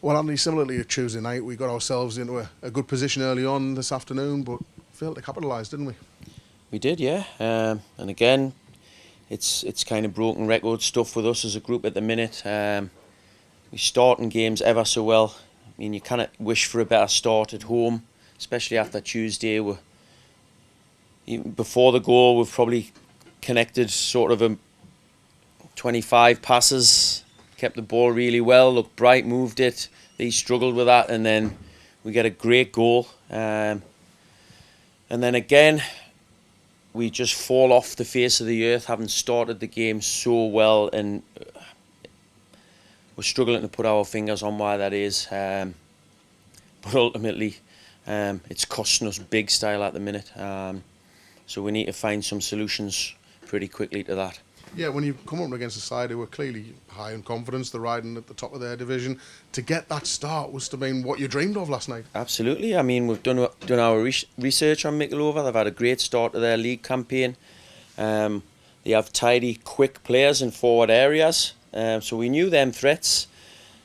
Well, Andy, similarly to Tuesday night, we got ourselves into a good position early on this afternoon, but failed to capitalise, didn't we? We did, yeah. And again, it's kind of broken record stuff with us as a group at the minute. We starting games ever so well. I mean, you kind of wish for a better start at home, especially after Tuesday. Before the goal, we've probably connected sort of 25 passes, kept the ball really well, looked bright, moved it. They struggled with that, and then we get a great goal. And then again, we just fall off the face of the earth, having started the game so well, and we're struggling to put our fingers on why that is. But ultimately, it's costing us big style at the minute. So we need to find some solutions pretty quickly to that. Yeah, when you come up against a side who were clearly high in confidence, they're riding at the top of their division, to get that start must have been what you dreamed of last night. Absolutely. I mean, we've done our research on Mickleover. They've had a great start to their league campaign. They have tidy, quick players in forward areas. So we knew them threats,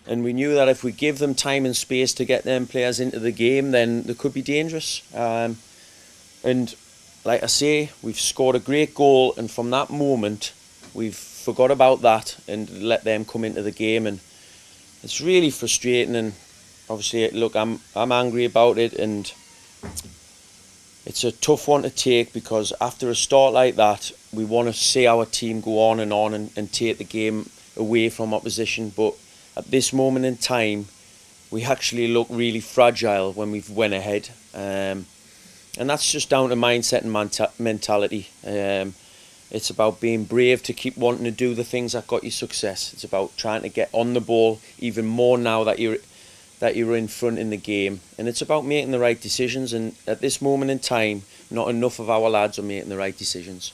and we knew that if we give them time and space to get them players into the game, then they could be dangerous. And like I say, we've scored a great goal, and from that moment, we've forgot about that and let them come into the game, and it's really frustrating. And obviously, look, I'm angry about it, and it's a tough one to take, because after a start like that, we want to see our team go on and take the game away from opposition. But at this moment in time, we actually look really fragile when we've went ahead, and that's just down to mindset and mentality. It's about being brave to keep wanting to do the things that got you success. It's about trying to get on the ball even more now that you're in front in the game. And it's about making the right decisions. And at this moment in time, not enough of our lads are making the right decisions.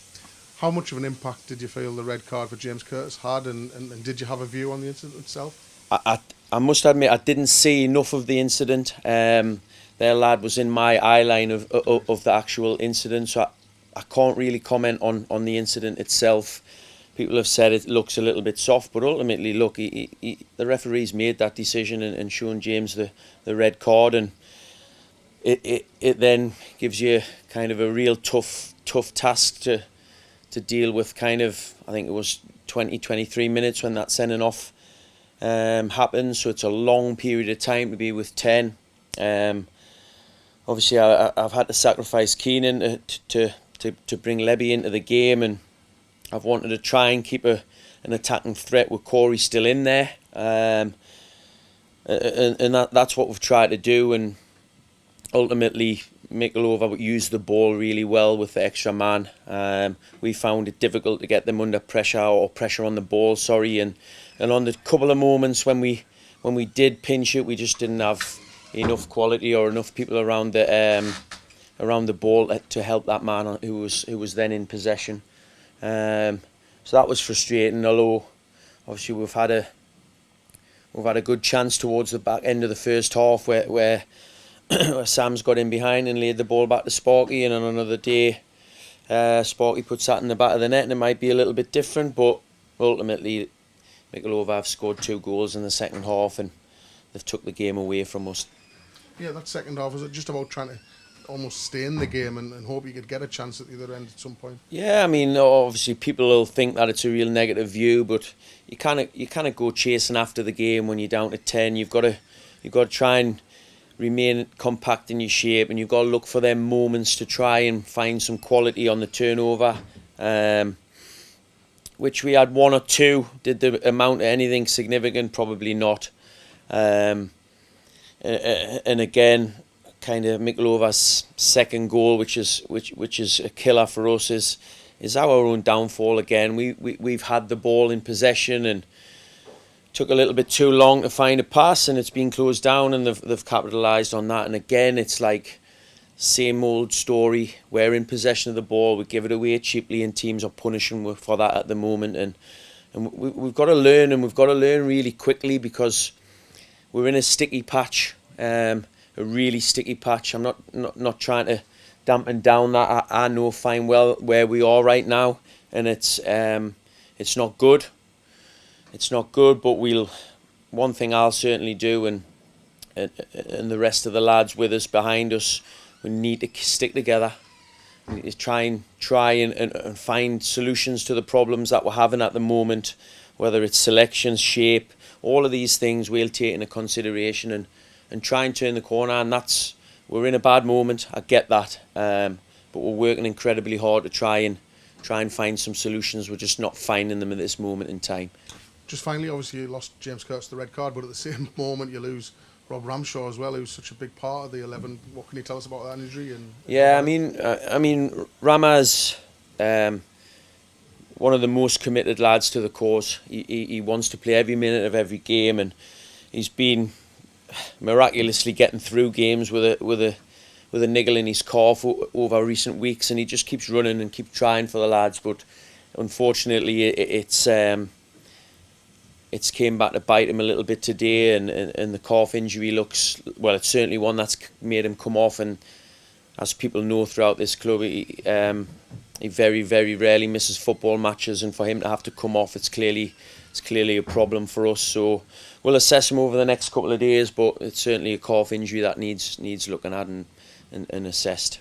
How much of an impact did you feel the red card for James Curtis had, and did you have a view on the incident itself? I must admit, I didn't see enough of the incident. Their lad was in my eye line of the actual incident, so I can't really comment on the incident itself. People have said it looks a little bit soft, but ultimately, look, the referee's made that decision and shown James the red card, and it then gives you kind of a real tough task to deal with. Kind of, I think it was 23 minutes when that sending off happened, so it's a long period of time to be with 10. Obviously, I've had to sacrifice Keenan to bring Lebby into the game, and I've wanted to try and keep an attacking threat with Corey still in there, and that's what we've tried to do. And ultimately, Mickleover used the ball really well with the extra man. We found it difficult to get them under pressure, or pressure on the ball, and on the couple of moments when we did pinch it, we just didn't have enough quality or enough people around the ball to help that man who was then in possession. So that was frustrating. Although obviously we've had a good chance towards the back end of the first half where Sam's got in behind and laid the ball back to Sparky, and on another day Sparky puts that in the back of the net, and it might be a little bit different. But ultimately, Mickleover have scored 2 goals in the second half, and they've took the game away from us. Yeah, that second half, was it just about trying to almost stay in the game and hope you could get a chance at the other end at some point? Yeah, I mean, obviously people will think that it's a real negative view, but you kind of go chasing after the game when you're down to 10. You've got to try and remain compact in your shape, and you've got to look for them moments to try and find some quality on the turnover. Which we had 1 or 2. Did the amount of anything significant? Probably not. And again, kind of Mickleover's second goal, which is a killer for us, is our own downfall again. We've had the ball in possession and took a little bit too long to find a pass, and it's been closed down, and they've capitalised on that. And again, it's like same old story. We're in possession of the ball, we give it away cheaply, and teams are punishing for that at the moment. And we've got to learn, and we've got to learn really quickly, because we're in a sticky patch, a really sticky patch. I'm not trying to dampen down that. I know fine well where we are right now, and it's not good. It's not good, but one thing I'll certainly do, and and the rest of the lads with us, behind us, we need to stick together. We need to try and find solutions to the problems that we're having at the moment, whether it's selection, shape, all of these things we'll take into consideration and try and turn the corner. And we're in a bad moment, I get that, but we're working incredibly hard to try and find some solutions. We're just not finding them at this moment in time. Just finally, obviously you lost James Curtis the red card, but at the same moment you lose Rob Ramshaw as well, who's such a big part of the 11. What can you tell us about that injury? Yeah, I mean, Rama's one of the most committed lads to the cause. He wants to play every minute of every game, and he's been miraculously getting through games with a niggle in his calf over recent weeks, and he just keeps running and keeps trying for the lads. But unfortunately, it's came back to bite him a little bit today, and the calf injury looks, well, it's certainly one that's made him come off. And as people know throughout this club, he very, very rarely misses football matches, and for him to have to come off, it's clearly a problem for us. So we'll assess him over the next couple of days, but it's certainly a calf injury that needs looking at and assessed.